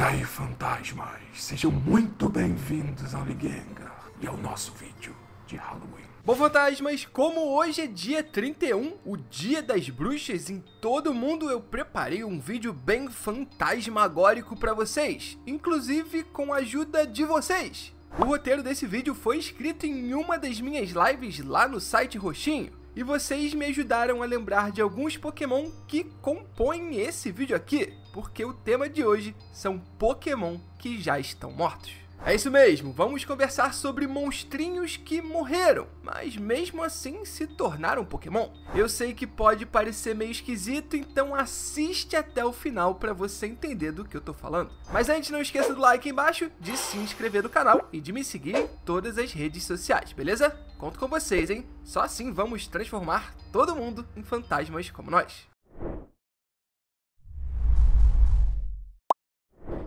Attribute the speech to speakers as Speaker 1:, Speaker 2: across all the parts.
Speaker 1: aí, fantasmas, sejam muito bem-vindos ao Ligengar e ao nosso vídeo de Halloween.
Speaker 2: Bom, fantasmas, como hoje é dia 31, o dia das bruxas em todo mundo, eu preparei um vídeo bem fantasmagórico para vocês, inclusive com a ajuda de vocês. O roteiro desse vídeo foi escrito em uma das minhas lives lá no site Roxinho, e vocês me ajudaram a lembrar de alguns Pokémon que compõem esse vídeo aqui, porque o tema de hoje são Pokémon que já estão mortos. É isso mesmo, vamos conversar sobre monstrinhos que morreram, mas mesmo assim se tornaram Pokémon. Eu sei que pode parecer meio esquisito, então assiste até o final para você entender do que eu tô falando. Mas antes, não esqueça do like aí embaixo, de se inscrever no canal e de me seguir em todas as redes sociais, beleza? Conto com vocês, hein? Só assim vamos transformar todo mundo em fantasmas como nós.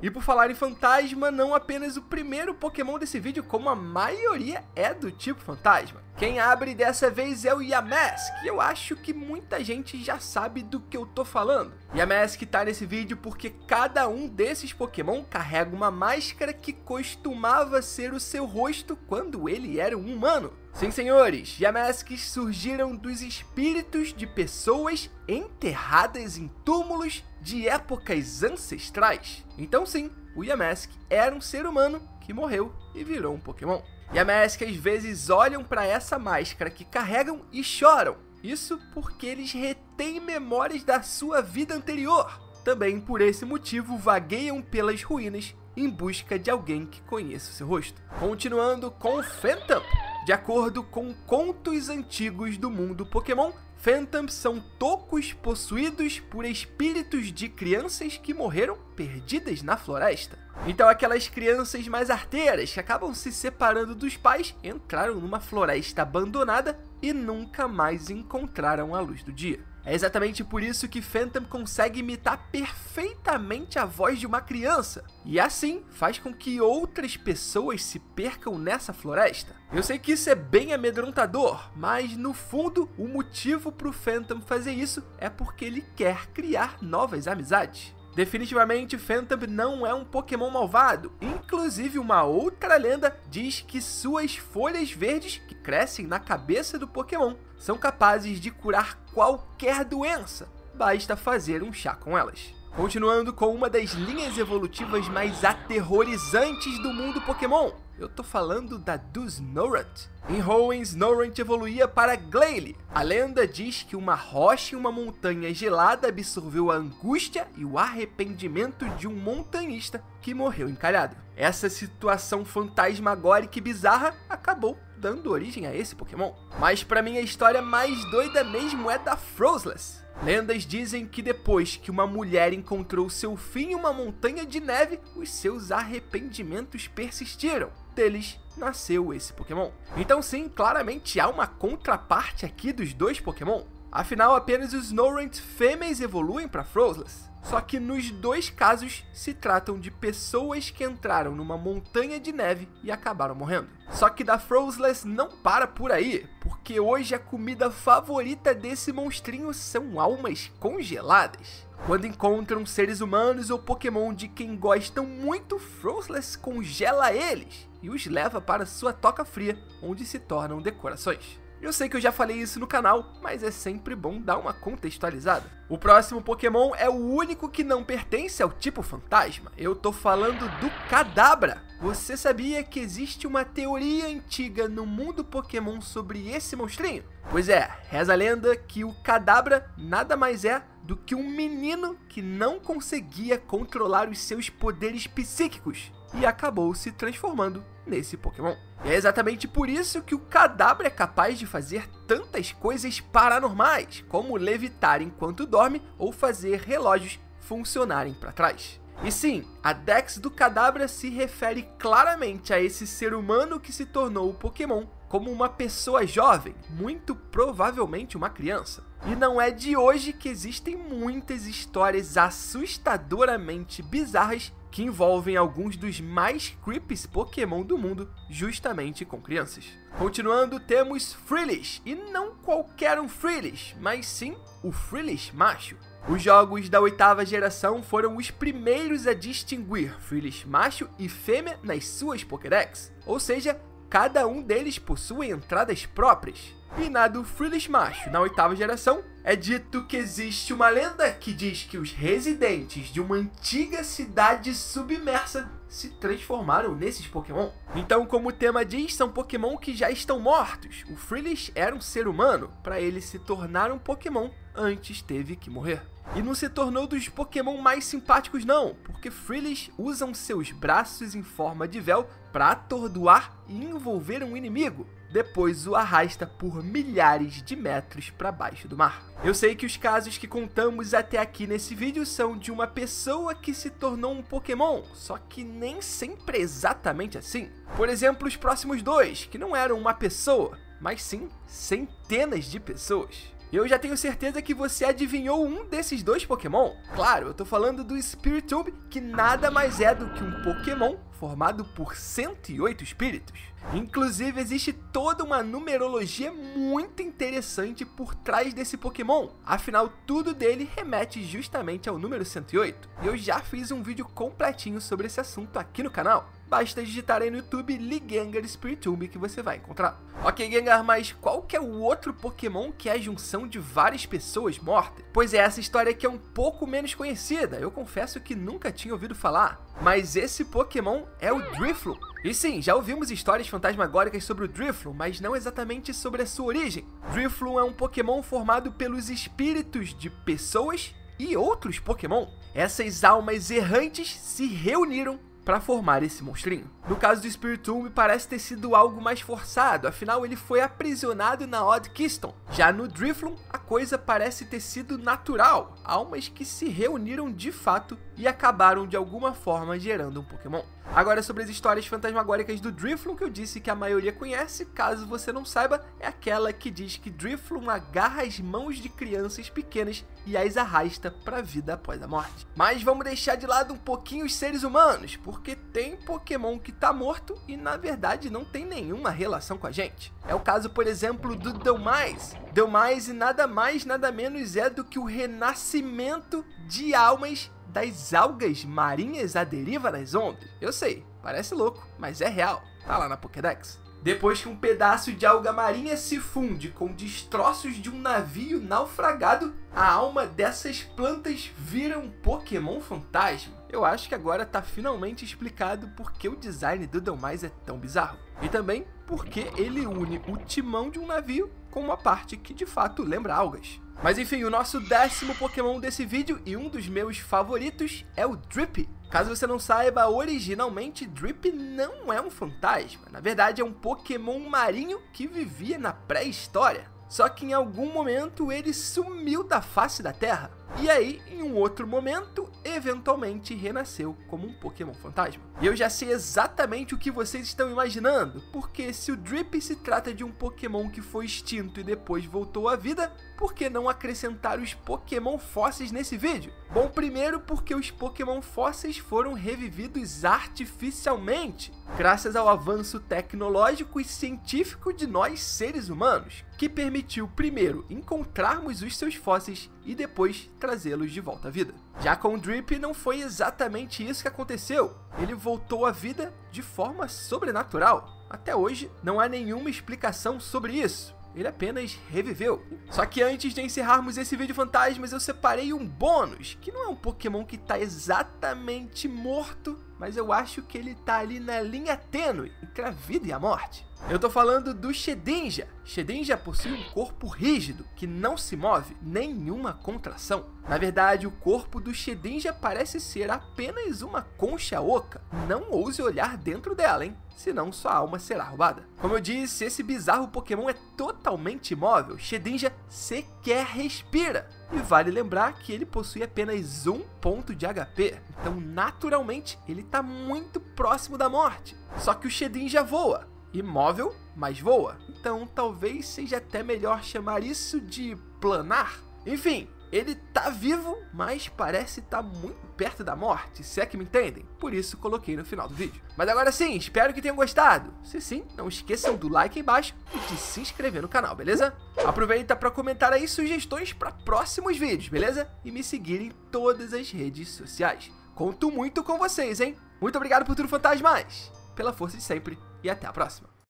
Speaker 2: E por falar em fantasma, não apenas o primeiro Pokémon desse vídeo, como a maioria é do tipo fantasma. Quem abre dessa vez é o Yamask, que eu acho que muita gente já sabe do que eu tô falando. Yamask tá nesse vídeo porque cada um desses Pokémon carrega uma máscara que costumava ser o seu rosto quando ele era um humano. Sim, senhores, Yamasks surgiram dos espíritos de pessoas enterradas em túmulos de épocas ancestrais. Então sim, o Yamask era um ser humano que morreu e virou um Pokémon. Yamask às vezes olham para essa máscara que carregam e choram. Isso porque eles retêm memórias da sua vida anterior. Também por esse motivo vagueiam pelas ruínas em busca de alguém que conheça o seu rosto. Continuando com o Phantump. De acordo com contos antigos do mundo Pokémon, Phantumps são tocos possuídos por espíritos de crianças que morreram perdidas na floresta. Então aquelas crianças mais arteiras que acabam se separando dos pais entraram numa floresta abandonada e nunca mais encontraram a luz do dia. É exatamente por isso que Phantump consegue imitar perfeitamente a voz de uma criança, e assim faz com que outras pessoas se percam nessa floresta. Eu sei que isso é bem amedrontador, mas no fundo o motivo para o Phantump fazer isso é porque ele quer criar novas amizades. Definitivamente, Phantump não é um Pokémon malvado. Inclusive, uma outra lenda diz que suas folhas verdes, que crescem na cabeça do Pokémon, são capazes de curar qualquer doença. Basta fazer um chá com elas. Continuando com uma das linhas evolutivas mais aterrorizantes do mundo Pokémon. Eu tô falando da do Snorunt. Em Hoenn, Snorunt evoluía para Glalie. A lenda diz que uma rocha em uma montanha gelada absorveu a angústia e o arrependimento de um montanhista que morreu encalhado. Essa situação fantasmagórica e bizarra acabou dando origem a esse Pokémon. Mas para mim a história mais doida mesmo é da Froslass. Lendas dizem que depois que uma mulher encontrou seu fim em uma montanha de neve, os seus arrependimentos persistiram. Deles nasceu esse Pokémon. Então sim, claramente há uma contraparte aqui dos dois Pokémon. Afinal, apenas os Snorunt fêmeas evoluem para Froslass. Só que nos dois casos se tratam de pessoas que entraram numa montanha de neve e acabaram morrendo. Só que da Froslass não para por aí, porque hoje a comida favorita desse monstrinho são almas congeladas. Quando encontram seres humanos ou Pokémon de quem gostam muito, Froslass congela eles e os leva para sua toca fria, onde se tornam decorações. Eu sei que eu já falei isso no canal, mas é sempre bom dar uma contextualizada. O próximo Pokémon é o único que não pertence ao tipo fantasma. Eu tô falando do Kadabra. Você sabia que existe uma teoria antiga no mundo Pokémon sobre esse monstrinho? Pois é, reza a lenda que o Kadabra nada mais é do que um menino que não conseguia controlar os seus poderes psíquicos e acabou se transformando nesse Pokémon. E é exatamente por isso que o Kadabra é capaz de fazer tantas coisas paranormais, como levitar enquanto dorme ou fazer relógios funcionarem para trás. E sim, a Dex do Kadabra se refere claramente a esse ser humano que se tornou o Pokémon como uma pessoa jovem, muito provavelmente uma criança. E não é de hoje que existem muitas histórias assustadoramente bizarras que envolvem alguns dos mais creepies Pokémon do mundo, justamente com crianças. Continuando, temos Frillish, e não qualquer um Frillish, mas sim o Frillish macho. Os jogos da 8ª geração foram os primeiros a distinguir Freelish macho e fêmea nas suas Pokédex, ou seja, cada um deles possui entradas próprias. E na do Freelish macho, na 8ª geração, é dito que existe uma lenda que diz que os residentes de uma antiga cidade submersa se transformaram nesses Pokémon. Então, como o tema diz, são Pokémon que já estão mortos. O Freelish era um ser humano, para ele se tornar um Pokémon, antes teve que morrer. E não se tornou dos Pokémon mais simpáticos não, porque Freelish usam seus braços em forma de véu para atordoar e envolver um inimigo. Depois o arrasta por milhares de metros para baixo do mar. Eu sei que os casos que contamos até aqui nesse vídeo são de uma pessoa que se tornou um Pokémon, só que nem sempre é exatamente assim. Por exemplo, os próximos dois, que não eram uma pessoa, mas sim centenas de pessoas. Eu já tenho certeza que você adivinhou um desses dois Pokémon. Claro, eu tô falando do Spiritomb, que nada mais é do que um Pokémon formado por 108 espíritos. Inclusive, existe toda uma numerologia muito interessante por trás desse Pokémon. Afinal, tudo dele remete justamente ao número 108. E eu já fiz um vídeo completinho sobre esse assunto aqui no canal. Basta digitar aí no YouTube Ligengar Spiritomb que você vai encontrar. Ok, Gengar, mas qual que é o outro Pokémon que é a junção de várias pessoas mortas? Pois é, essa história aqui é um pouco menos conhecida, eu confesso que nunca tinha ouvido falar. Mas esse Pokémon é o Drifloon. E sim, já ouvimos histórias fantasmagóricas sobre o Drifloon, mas não exatamente sobre a sua origem. Drifloon é um Pokémon formado pelos espíritos de pessoas e outros Pokémon. Essas almas errantes se reuniram para formar esse monstrinho. No caso do Spiritomb, parece ter sido algo mais forçado, afinal ele foi aprisionado na Odd Keystone. Já no Drifloon, a coisa parece ter sido natural, almas que se reuniram de fato e acabaram de alguma forma gerando um Pokémon. Agora, sobre as histórias fantasmagóricas do Drifloon, que eu disse que a maioria conhece, caso você não saiba, é aquela que diz que Drifloon agarra as mãos de crianças pequenas e as arrasta para a vida após a morte. Mas vamos deixar de lado um pouquinho os seres humanos, porque tem Pokémon que tá morto e na verdade não tem nenhuma relação com a gente. É o caso, por exemplo, do Dhelmise. Dhelmise nada mais nada menos é do que o renascimento de almas das algas marinhas à deriva nas ondas. Eu sei, parece louco, mas é real, tá lá na Pokédex. Depois que um pedaço de alga marinha se funde com destroços de um navio naufragado, a alma dessas plantas vira um Pokémon fantasma. Eu acho que agora tá finalmente explicado por que o design do Dhelmise é tão bizarro. E também porque ele une o timão de um navio com uma parte que de fato lembra algas. Mas enfim, o nosso 10º Pokémon desse vídeo e um dos meus favoritos é o Drippy. Caso você não saiba, originalmente Drippy não é um fantasma. Na verdade, é um Pokémon marinho que vivia na pré-história. Só que em algum momento ele sumiu da face da Terra. E aí, em um outro momento, eventualmente renasceu como um Pokémon fantasma. E eu já sei exatamente o que vocês estão imaginando, porque se o Drippy se trata de um Pokémon que foi extinto e depois voltou à vida, por que não acrescentar os Pokémon fósseis nesse vídeo? Bom, primeiro porque os Pokémon fósseis foram revividos artificialmente, graças ao avanço tecnológico e científico de nós seres humanos, que permitiu primeiro encontrarmos os seus fósseis e depois trazê-los de volta à vida. Já com o Drippy não foi exatamente isso que aconteceu, ele voltou à vida de forma sobrenatural. Até hoje não há nenhuma explicação sobre isso. Ele apenas reviveu. Só que antes de encerrarmos esse vídeo fantasmas, eu separei um bônus, que não é um Pokémon que tá exatamente morto, mas eu acho que ele tá ali na linha tênue entre a vida e a morte. Eu tô falando do Shedinja. Shedinja possui um corpo rígido, que não se move, nenhuma contração. Na verdade, o corpo do Shedinja parece ser apenas uma concha oca. Não ouse olhar dentro dela, hein? Senão sua alma será roubada. Como eu disse, esse bizarro Pokémon é totalmente imóvel. Shedinja sequer respira. E vale lembrar que ele possui apenas 1 ponto de HP. Então, naturalmente, ele tá muito próximo da morte. Só que o Shedinja voa. Imóvel, mas voa. Então talvez seja até melhor chamar isso de planar. Enfim, Ele tá vivo, mas parece estar muito perto da morte, se é que me entendem. Por isso coloquei no final do vídeo. Mas agora sim, espero que tenham gostado. Se sim, não esqueçam do like aí embaixo e de se inscrever no canal, beleza? Aproveita para comentar aí sugestões para próximos vídeos, beleza? E me seguir em todas as redes sociais. Conto muito com vocês, hein? Muito obrigado por tudo, fantasmas! Pela força de sempre e até a próxima.